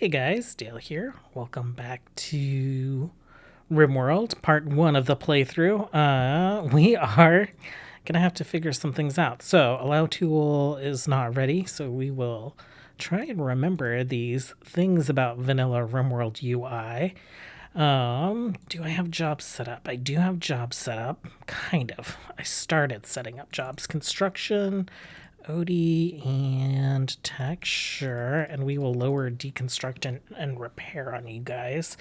Hey guys, Dale here. Welcome back to RimWorld, part 1 of the playthrough. We are gonna have to figure some things out. So, allow tool is not ready, so we will try and remember these things about vanilla RimWorld UI. Do I have jobs set up? I do have jobs set up, kind of. I started setting up jobs. Construction, OD, and tech, sure. And we will lower deconstruct and repair on you guys.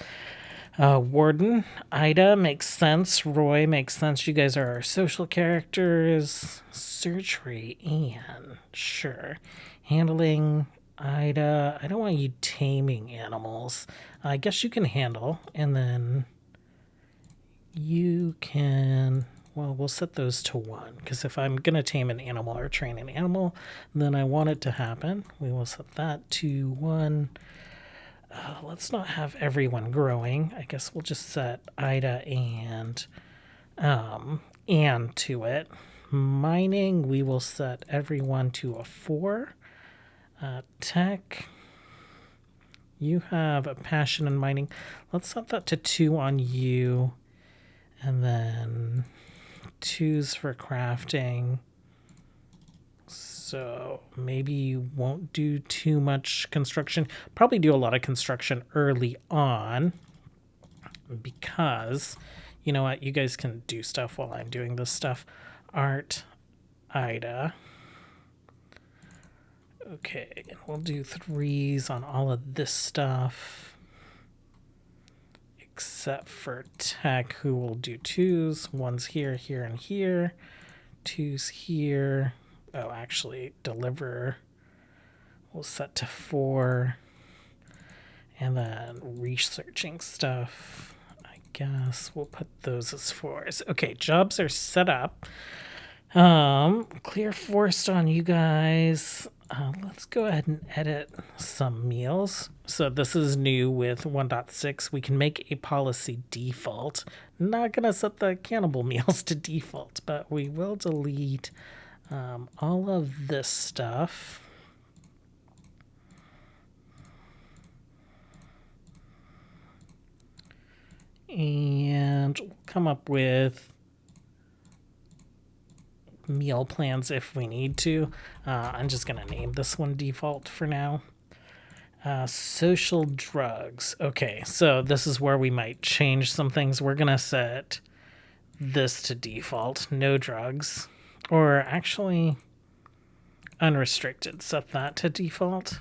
Warden, Ida makes sense. Roy makes sense. You guys are our social characters. Surgery, Anne, sure. Handling, Ida. I don't want you taming animals. I guess you can handle, and then you can. Well, we'll set those to 1, because if I'm going to tame an animal or train an animal, then I want it to happen. We will set that to 1. Let's not have everyone growing. I guess we'll just set Ida and Anne to it. Mining, we will set everyone to a 4. Tech, you have a passion in mining. Let's set that to 2 on you. And then 2s for crafting. So maybe you won't do too much construction. Probably do a lot of construction early on, because you know what? You guys can do stuff while I'm doing this stuff. Art, Ida. Okay, and we'll do 3s on all of this stuff, except for tech, who will do 2s. 1's here, here, and here. 2's here. Oh, actually, deliver we'll set to 4. And then researching stuff, I guess we'll put those as 4s. Okay, jobs are set up. Clear forest on you guys. Let's go ahead and edit some meals. So this is new with 1.6. We can make a policy default. Not gonna set the cannibal meals to default, but we will delete all of this stuff. And we'll come up with meal plans if we need to. I'm just going to name this one default for now. Social drugs. Okay, so this is where we might change some things. We're going to set this to default. No drugs. Or actually, unrestricted. Set that to default.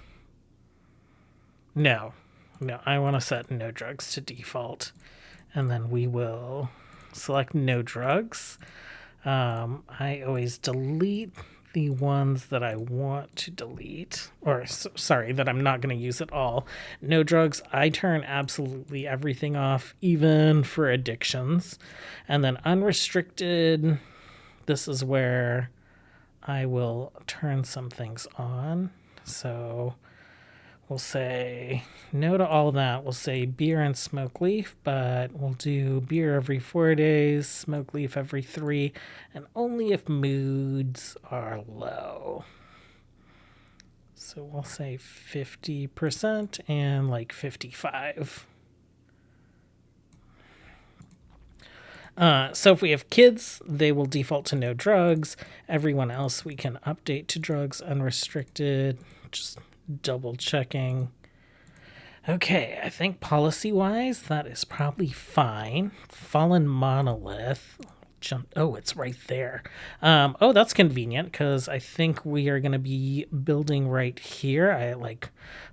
No, I want to set no drugs to default. And then we will select no drugs. I always delete the ones that I want to delete, or sorry, that I'm not going to use at all. No drugs, I turn absolutely everything off, even for addictions. And then unrestricted, this is where I will turn some things on. So we'll say no to all that. We'll say beer and smoke leaf, but we'll do beer every 4 days, smoke leaf every 3, and only if moods are low. So we'll say 50% and like 55. So if we have kids, they will default to no drugs. Everyone else we can update to drugs, unrestricted, just double checking. Okay, I think policy-wise, that is probably fine. Fallen monolith. Oh, it's right there. Oh, that's convenient, because I think we are going to be building right here. I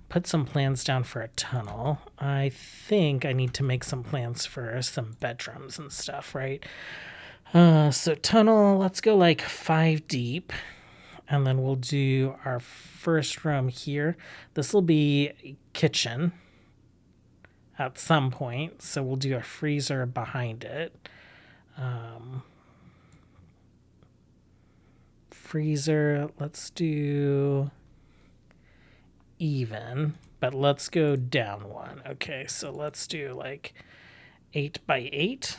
put some plans down for a tunnel. I think I need to make some plans for some bedrooms and stuff, right? So tunnel, let's go like 5 deep. And then we'll do our first room here. This will be a kitchen at some point. So we'll do a freezer behind it. Freezer, let's do even, but let's go down 1. Okay, so let's do like 8 by 8.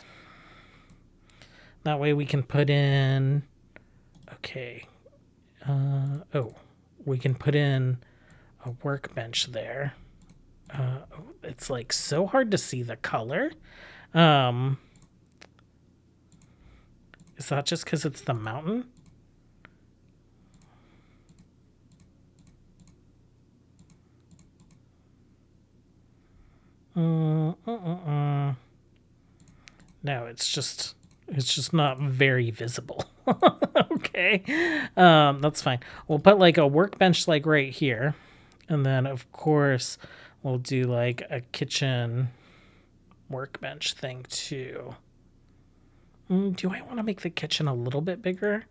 That way we can put in, okay. We can put in a workbench there. It's like so hard to see the color. Um, is that just because it's the mountain? No, it's just not very visible. Okay. That's fine. We'll put like a workbench like right here. And then of course we'll do like a kitchen workbench thing too. Do I want to make the kitchen a little bit bigger?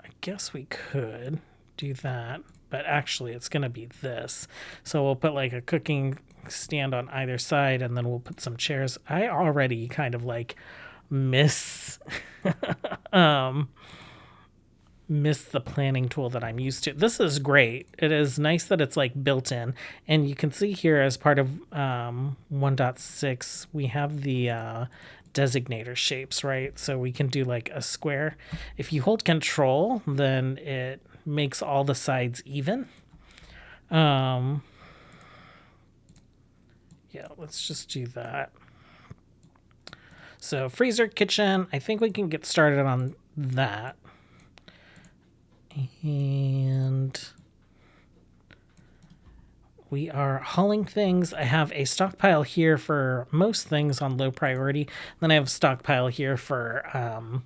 I guess we could do that, but actually it's going to be this. So we'll put like a cooking stand on either side, and then we'll put some chairs. I already kind of like miss miss the planning tool that I'm used to. This is great. It is nice that it's like built in, and you can see here as part of 1.6 we have the designator shapes, right? So we can do like a square. If you hold control, then it makes all the sides even. Yeah, let's just do that. So freezer, kitchen, I think we can get started on that. And we are hauling things. I have a stockpile here for most things on low priority. Then I have a stockpile here for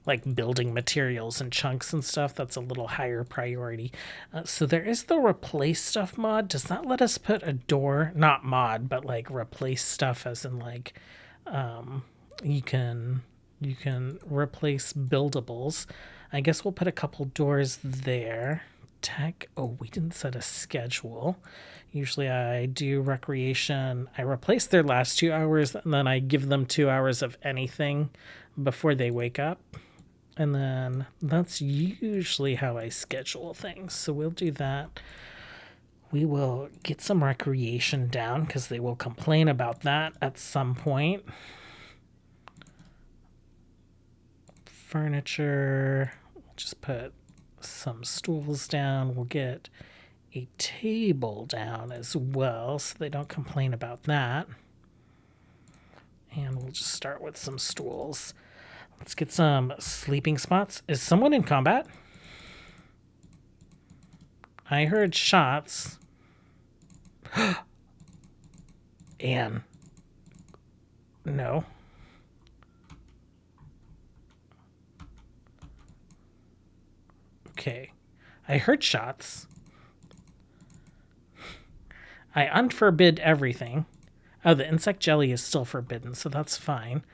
like building materials and chunks and stuff. That's a little higher priority. So there is the replace stuff mod. Does that let us put a door? Not mod, but like replace stuff as in like you can replace buildables. I guess we'll put a couple doors there. Tech. Oh, we didn't set a schedule. Usually I do recreation. I replace their last 2 hours, and then I give them 2 hours of anything before they wake up. And then that's usually how I schedule things. So we'll do that. We will get some recreation down because they will complain about that at some point. Furniture. We'll just put some stools down. We'll get a table down as well so they don't complain about that. And we'll just start with some stools. Let's get some sleeping spots. Is someone in combat? I heard shots. Anne. No. Okay. I heard shots. I unforbid everything. Oh, the insect jelly is still forbidden, so that's fine.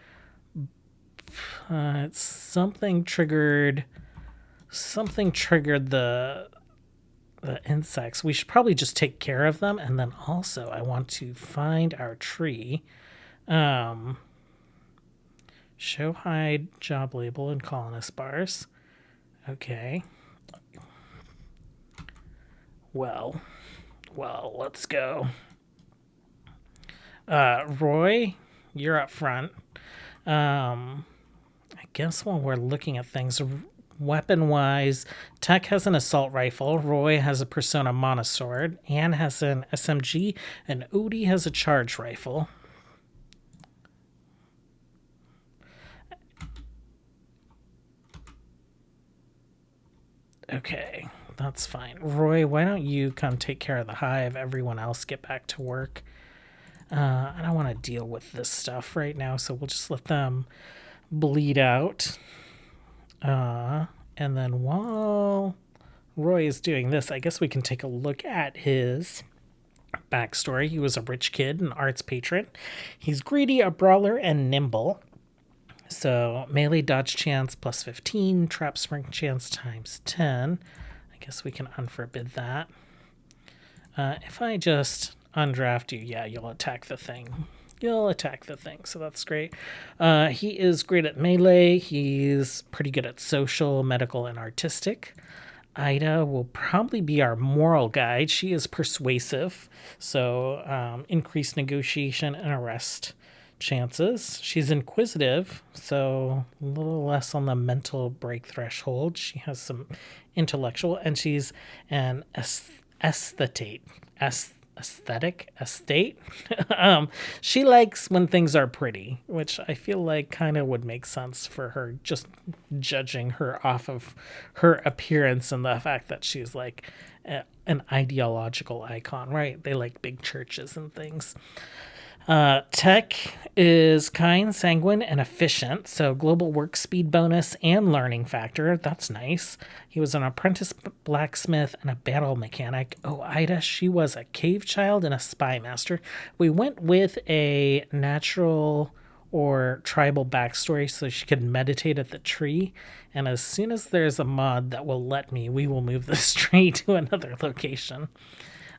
Something triggered the insects. We should probably just take care of them, and then also I want to find our tree. Show hide job label and colonist bars. Okay. Well, let's go. Roy, you're up front. I guess while we're looking at things, weapon-wise, Tech has an assault rifle, Roy has a Persona monosword, Anne has an SMG, and Odie has a charge rifle. Okay, that's fine. Roy, why don't you come take care of the hive? Everyone else get back to work. I don't want to deal with this stuff right now, so we'll just let them bleed out. And then while Roy is doing this, I guess we can take a look at his backstory. He was a rich kid, an arts patron. He's greedy, a brawler, and nimble. So melee dodge chance plus 15, trap spring chance times 10. I guess we can unforbid that. If I just undraft you, yeah, you'll attack the thing. So that's great. He is great at melee. He's pretty good at social, medical, and artistic. Ida will probably be our moral guide. She is persuasive, so increased negotiation and arrest chances. She's inquisitive, so a little less on the mental break threshold. She has some intellectual, and she's an aesthete. aesthetic estate. She likes when things are pretty, which I feel like kind of would make sense for her, just judging her off of her appearance and the fact that she's like an ideological icon, right? They like big churches and things. Tech is kind, sanguine, and efficient. So global work speed bonus and learning factor. That's nice. He was an apprentice blacksmith and a battle mechanic. Oh, Ida, she was a cave child and a spy master. We went with a natural or tribal backstory so she could meditate at the tree. And as soon as there's a mod that will let me, we will move this tree to another location.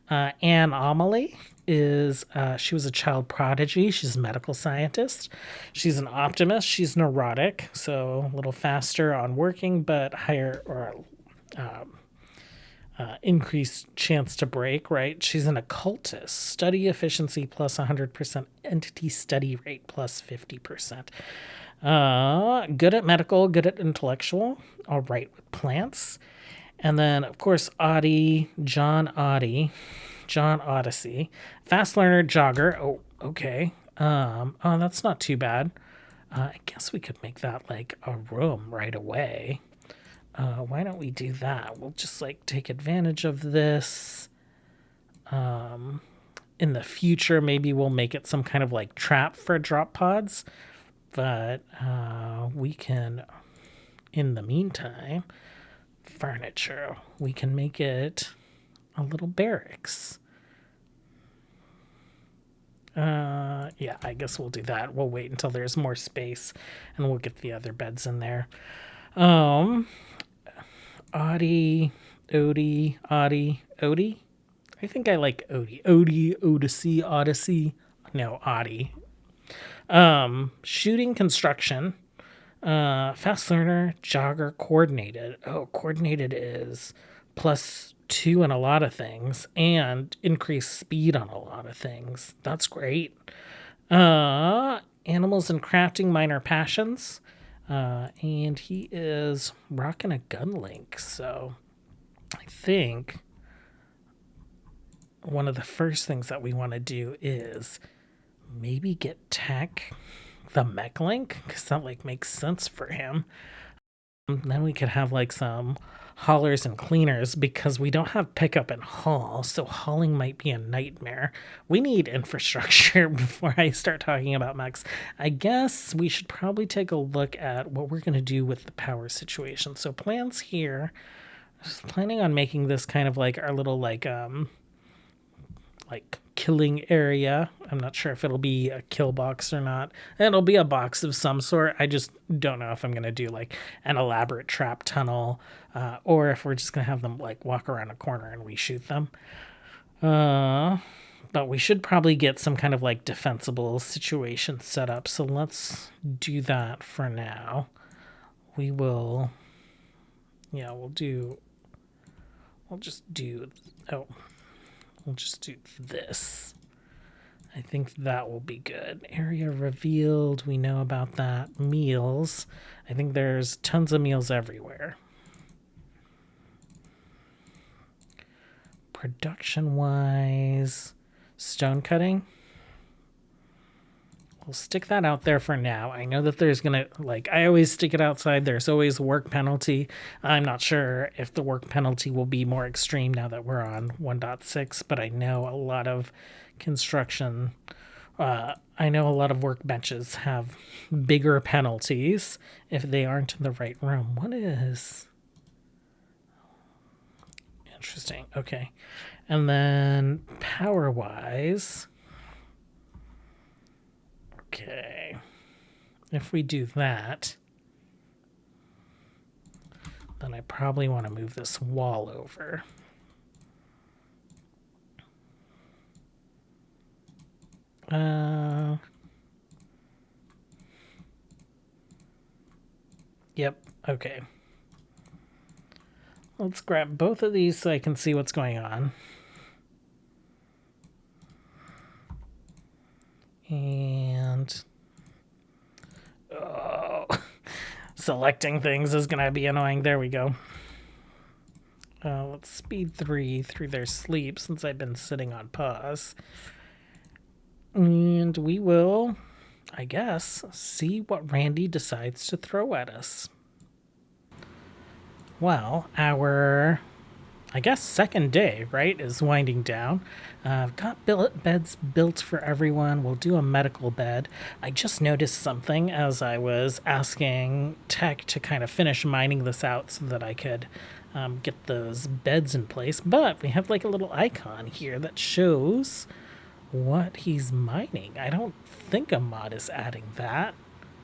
Anne Amelie is she was a child prodigy. She's a medical scientist. She's an optimist. She's neurotic, so a little faster on working, but higher or increased chance to break, right? She's an occultist. Study efficiency plus 100%, entity study rate plus 50%. Good at medical, good at intellectual, all right with plants. And then, of course, John Odyssey. Fast learner, jogger. Oh, okay. Oh, that's not too bad. I guess we could make that like a room right away. Why don't we do that? We'll just like take advantage of this. In the future, maybe we'll make it some kind of like trap for drop pods. But we can, in the meantime, furniture. We can make it a little barracks. Yeah, I guess we'll do that. We'll wait until there's more space and we'll get the other beds in there. Odie. I think I like Odie, Odyssey. No, Oddie. Shooting construction. Fast learner, jogger, coordinated. Oh, coordinated is +2 on a lot of things and increased speed on a lot of things. That's great. Animals and crafting, minor passions. And he is rocking a gun link. So I think one of the first things that we want to do is maybe get Tech the mech link, because that like makes sense for him. Then we could have like some haulers and cleaners because we don't have pickup and haul, so hauling might be a nightmare. We need infrastructure before I start talking about mechs. I guess we should probably take a look at what we're going to do with the power situation. So plans here. I was planning on making this kind of like our little like killing area. I'm not sure if it'll be a kill box or not. It'll be a box of some sort. I just don't know if I'm going to do like an elaborate trap tunnel or if we're just going to have them like walk around a corner and we shoot them. But we should probably get some kind of like defensible situation set up. So let's do that for now. We will, we'll just do this. I think that will be good. Area revealed. We know about that. Meals. I think there's tons of meals everywhere. Production-wise, stone cutting. We'll stick that out there for now. I know that there's going to, I always stick it outside. There's always work penalty. I'm not sure if the work penalty will be more extreme now that we're on 1.6, but I know a lot of construction, I know a lot of workbenches have bigger penalties if they aren't in the right room. What is... Interesting. Okay. And then power-wise... Okay, if we do that, then I probably want to move this wall over. Yep, okay. Let's grab both of these so I can see what's going on. And selecting things is going to be annoying. There we go. Let's let's speed 3 through their sleep since I've been sitting on pause. And we will, I guess, see what Randy decides to throw at us. Well, our, I guess, second day, right, is winding down. I've got beds built for everyone. We'll do a medical bed. I just noticed something as I was asking Tech to kind of finish mining this out so that I could get those beds in place. But we have like a little icon here that shows what he's mining. I don't think a mod is adding that.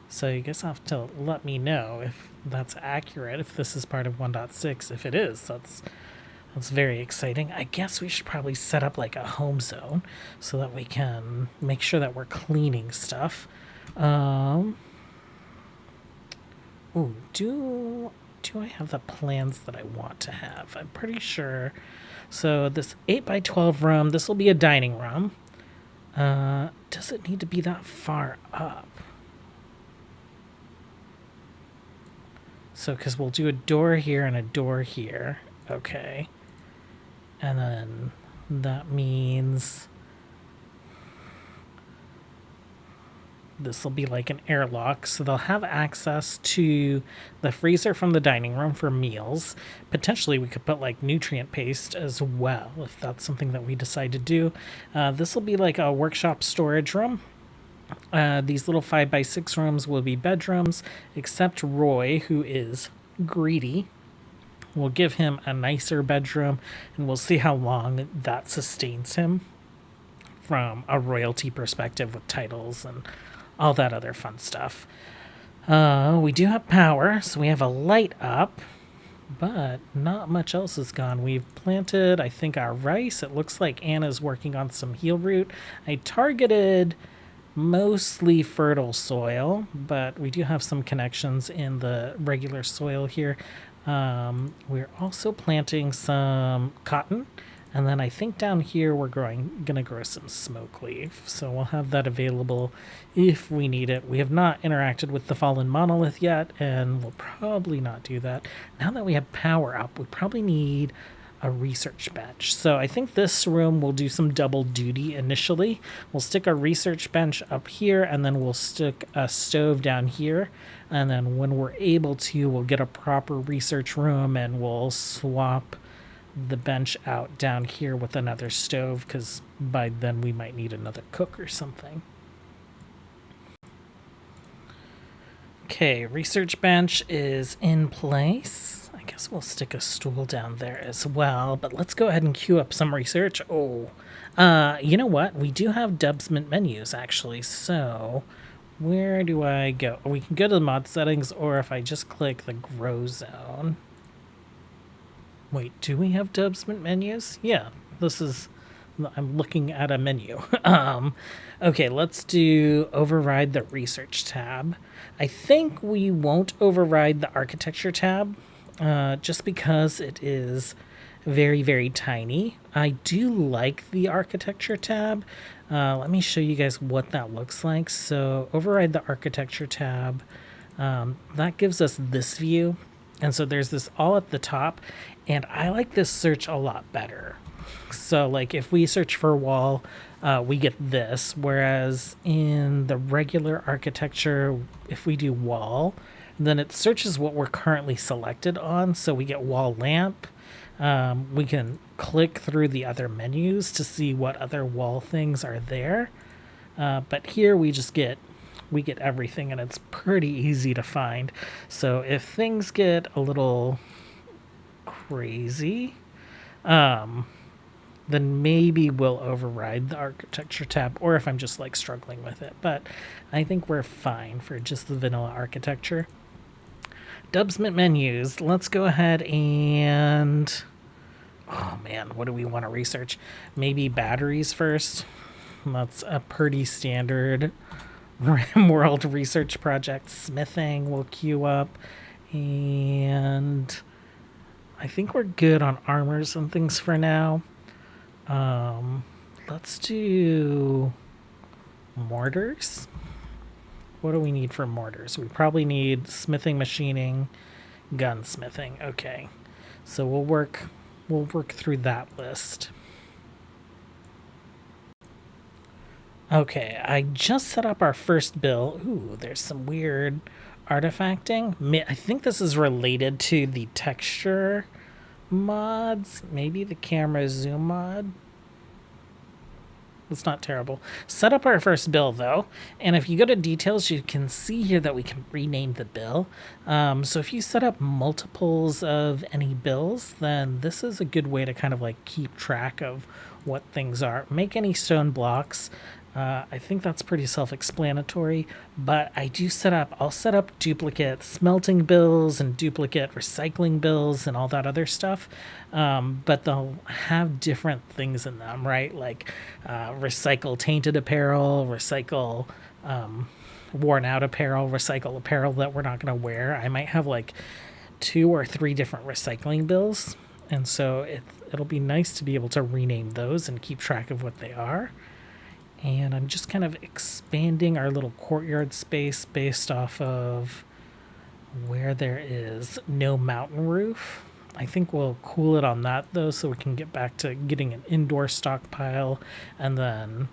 So you guys have to let me know if that's accurate, if this is part of 1.6. If it is, that's very exciting. I guess we should probably set up like a home zone so that we can make sure that we're cleaning stuff. Ooh, do I have the plans that I want to have? I'm pretty sure. So this 8x12 room, this will be a dining room. Does it need to be that far up? So, because we'll do a door here and a door here. Okay. And then that means this will be like an airlock. So they'll have access to the freezer from the dining room for meals. Potentially we could put like nutrient paste as well, if that's something that we decide to do. This will be like a workshop storage room. These little 5x6 rooms will be bedrooms, except Roy, who is greedy. We'll give him a nicer bedroom, and we'll see how long that sustains him from a royalty perspective with titles and all that other fun stuff. We do have power, so we have a light up, but not much else is gone. We've planted, I think, our rice. It looks like Anna's working on some heel root. I targeted mostly fertile soil, but we do have some connections in the regular soil here. We're also planting some cotton, and then I think down here we're gonna grow some smoke leaf, so we'll have that available if we need it. We have not interacted with the fallen monolith yet, and we'll probably not do that. Now that we have power up, we probably need a research bench. So I think this room will do some double duty initially. We'll stick a research bench up here, and then we'll stick a stove down here. And then when we're able to, we'll get a proper research room and we'll swap the bench out down here with another stove, because by then we might need another cook or something. Okay, research bench is in place. I guess we'll stick a stool down there as well, but let's go ahead and queue up some research. Oh, you know what? We do have Dubsment menus, actually, so where do I go? We can go to the mod settings, or if I just click the grow zone. Wait, do we have Dubsment menus? Yeah, this is, I'm looking at a menu. Okay, let's do override the research tab. I think we won't override the architecture tab, just because it is very, very tiny. I do like the architecture tab. Let me show you guys what that looks like. So override the architecture tab. That gives us this view. And so there's this all at the top, and I like this search a lot better. So like if we search for wall, we get this, whereas in the regular architecture, if we do wall, then it searches what we're currently selected on. So we get wall lamp. We can click through the other menus to see what other wall things are there. But here we just get everything, and it's pretty easy to find. So if things get a little crazy, then maybe we'll override the architecture tab, or if I'm just like struggling with it. But I think we're fine for just the vanilla architecture. Dubsment menus. Let's go ahead and, oh man, what do we want to research? Maybe batteries first. That's a pretty standard RimWorld research project. Smithing will queue up, and I think we're good on armors and things for now. Let's do mortars. What do we need for mortars? We probably need smithing, machining, gunsmithing. Okay, so we'll work we'll work through that list. Okay, I just set up our first bill. Ooh, there's some weird artifacting. I think this is related to the texture mods. Maybe the camera zoom mod. It's not terrible. Set up our first bill though, and if you go to details, you can see here that we can rename the bill. So if you set up multiples of any bills, then this is a good way to kind of like keep track of what things are. Make any stone blocks. I think that's pretty self-explanatory, but I'll set up duplicate smelting bills and duplicate recycling bills and all that other stuff. But they'll have different things in them, right? Like recycle tainted apparel, recycle worn out apparel, recycle apparel that we're not going to wear. I might have like 2 or 3 different recycling bills. And so it'll be nice to be able to rename those and keep track of what they are. And I'm just kind of expanding our little courtyard space based off of where there is no mountain roof. I think we'll cool it on that though, so we can get back to getting an indoor stockpile, and then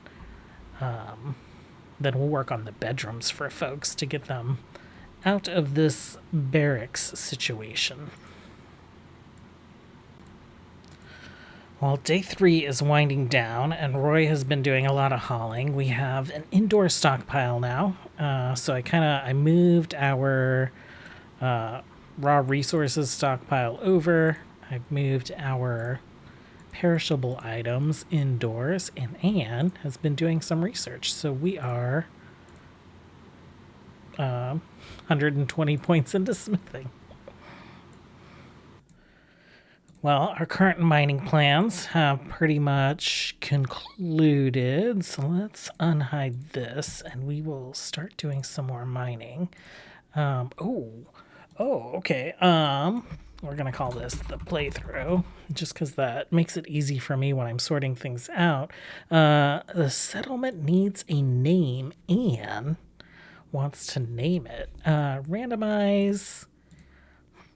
we'll work on the bedrooms for folks to get them out of this barracks situation. Well, day 3 is winding down, and Roy has been doing a lot of hauling. We have an indoor stockpile now, so I moved our raw resources stockpile over. I've moved our perishable items indoors, and Anne has been doing some research. So we are 120 points into smithing. Well, our current mining plans have pretty much concluded, so let's unhide this and we will start doing some more mining. Okay. We're gonna call this the playthrough, just because that makes it easy for me when I'm sorting things out. The settlement needs a name. Anne wants to name it. Randomize.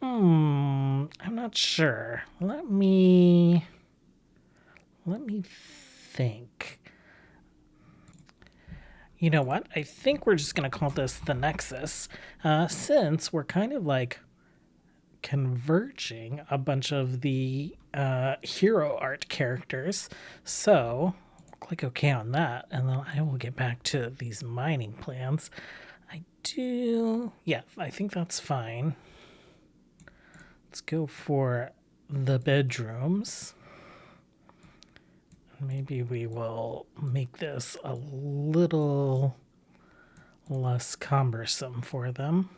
I'm not sure. Let me think. You know what? I think we're just going to call this the Nexus, since we're kind of like converging a bunch of the hero art characters. So click OK on that, and then I will get back to these mining plans. I think that's fine. Let's go for the bedrooms. Maybe we will make this a little less cumbersome for them.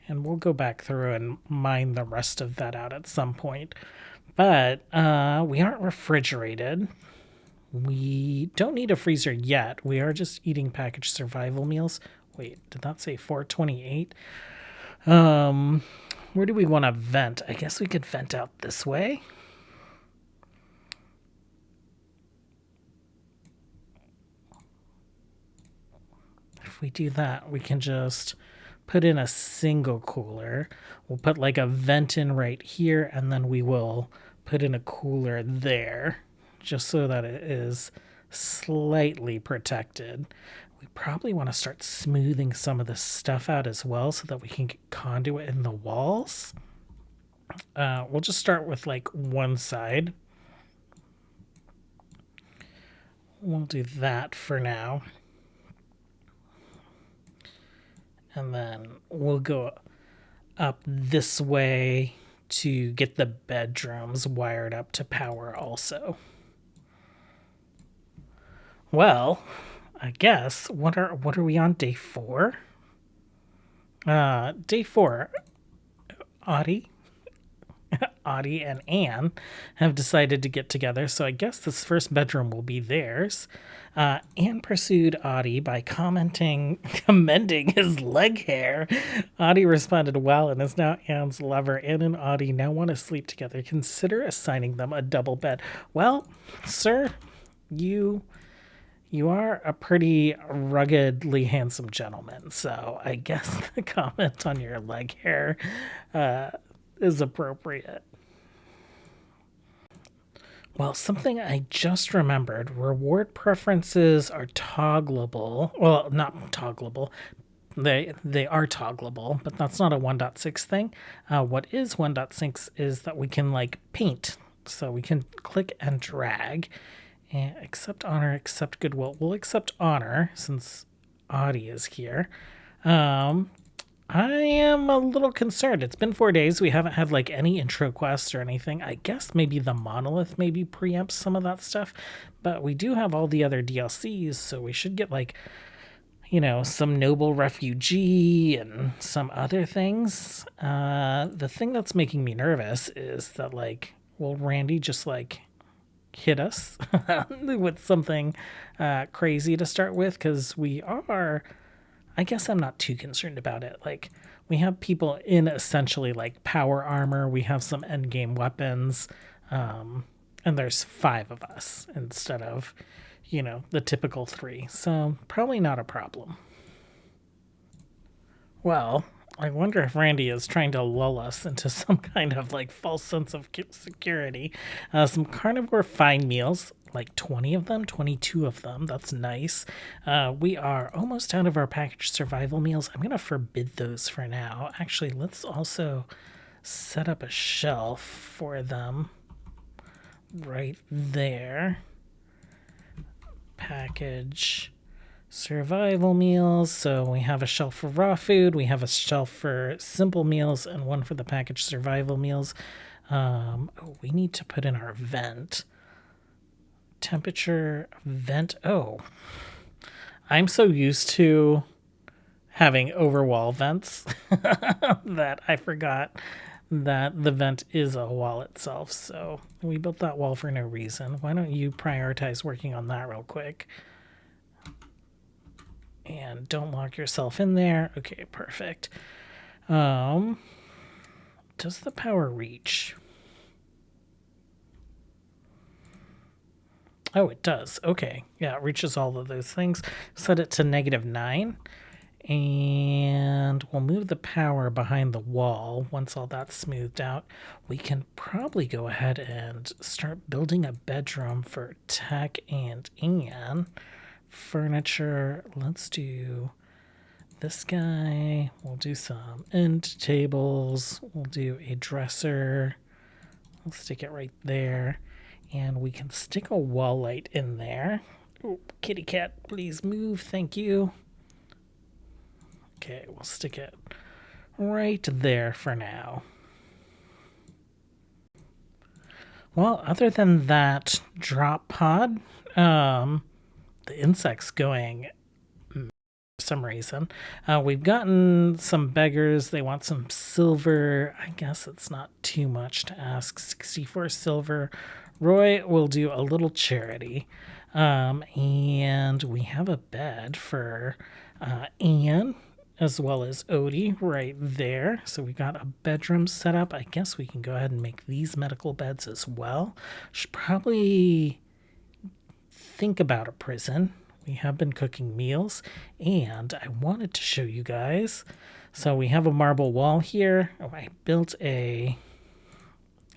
And we'll go back through and mine the rest of that out at some point. But we aren't refrigerated. We don't need a freezer yet. We are just eating packaged survival meals. Wait, did that say 428? Where do we want to vent? I guess we could vent out this way. If we do that, we can just put in a single cooler. We'll put like a vent in right here, and then we will put in a cooler there, just so that it is slightly protected. We probably want to start smoothing some of this stuff out as well, so that we can get conduit in the walls. We'll just start with like one side. We'll do that for now. And then we'll go up this way to get the bedrooms wired up to power also. Well, I guess, what are we on, day 4? Day 4, Audie and Anne have decided to get together, so I guess this first bedroom will be theirs. Anne pursued Audie by commending his leg hair. Audie responded well and is now Anne's lover. Anne and Audie now want to sleep together. Consider assigning them a double bed. Well, sir, you are a pretty ruggedly handsome gentleman, so I guess the comment on your leg hair is appropriate. Well, something I just remembered, reward preferences are toggleable. Well, not toggleable. They are toggleable, but that's not a 1.6 thing. What is 1.6 is that we can like paint. So we can click and drag and accept honor, accept goodwill. We'll accept honor since Audie is here. I am a little concerned. It's been 4 days. We haven't had like any intro quests or anything. I guess maybe the monolith maybe preempts some of that stuff, but we do have all the other DLCs, so we should get like, some noble refugee and some other things. The thing that's making me nervous is that like, will Randy just like hit us with something crazy to start with? Because I guess I'm not too concerned about it. Like, we have people in essentially like power armor. We have some endgame weapons, and there's 5 of us instead of, the typical 3. So probably not a problem. Well, I wonder if Randy is trying to lull us into some kind of like false sense of security. Some carnivore fine meals, like 20 of them, 22 of them. That's nice. We are almost out of our packaged survival meals. I'm going to forbid those for now. Actually, let's also set up a shelf for them right there. Package survival meals. So we have a shelf for raw food, we have a shelf for simple meals, and one for the packaged survival meals. We need to put in our vent. Temperature vent. Oh, I'm so used to having overwall vents that I forgot that the vent is a wall itself. So we built that wall for no reason. Why don't you prioritize working on that real quick? And don't lock yourself in there. Okay, perfect. Does the power reach? Oh, it does. Okay. Yeah, it reaches all of those things. Set it to -9. And we'll move the power behind the wall. Once all that's smoothed out, we can probably go ahead and start building a bedroom for Tech and Anne. Furniture, let's do this guy. We'll do some end tables. We'll do a dresser. We'll stick it right there. And we can stick a wall light in there. Oh, kitty cat, please move. Thank you. Okay, we'll stick it right there for now. Well, other than that drop pod, the insect's going for some reason. We've gotten some beggars. They want some silver. I guess it's not too much to ask. 64 silver. Roy will do a little charity. And we have a bed for Anne as well as Odie right there. So we got a bedroom set up. I guess we can go ahead and make these medical beds as well. Should probably think about a prison. We have been cooking meals, and I wanted to show you guys. So we have a marble wall here. Oh, I built a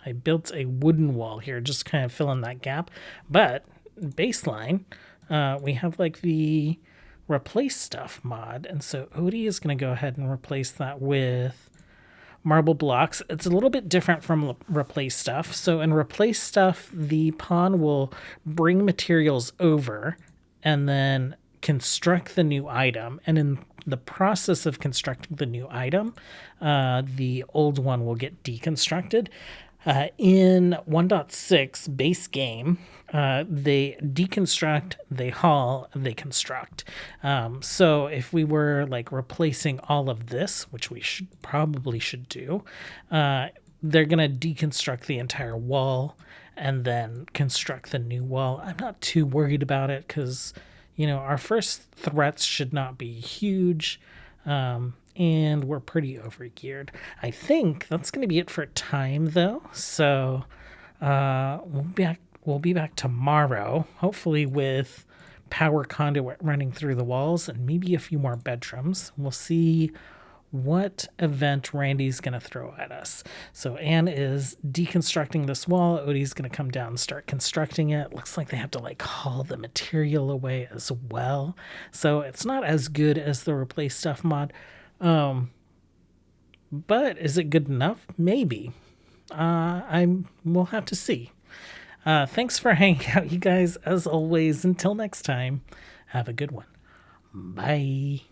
wooden wall here, just kind of fill in that gap. But baseline, we have like the replace stuff mod, and so Odie is going to go ahead and replace that with marble blocks. It's a little bit different from replace stuff. So in replace stuff, the pawn will bring materials over and then construct the new item, and in the process of constructing the new item, the old one will get deconstructed. In 1.6 base game, they deconstruct, they haul, they construct. So if we were like replacing all of this, which we probably should do, they're gonna deconstruct the entire wall and then construct the new wall. I'm not too worried about it because, our first threats should not be huge. And we're pretty overgeared. I think that's going to be it for time, though. So we'll we'll be back tomorrow, hopefully with power conduit running through the walls and maybe a few more bedrooms. We'll see what event Randy's going to throw at us. So Anne is deconstructing this wall. Odie's going to come down and start constructing it. Looks like they have to like haul the material away as well. So it's not as good as the replace stuff mod. But is it good enough? Maybe. We'll have to see. Thanks for hanging out, you guys. As always, until next time, have a good one. Bye.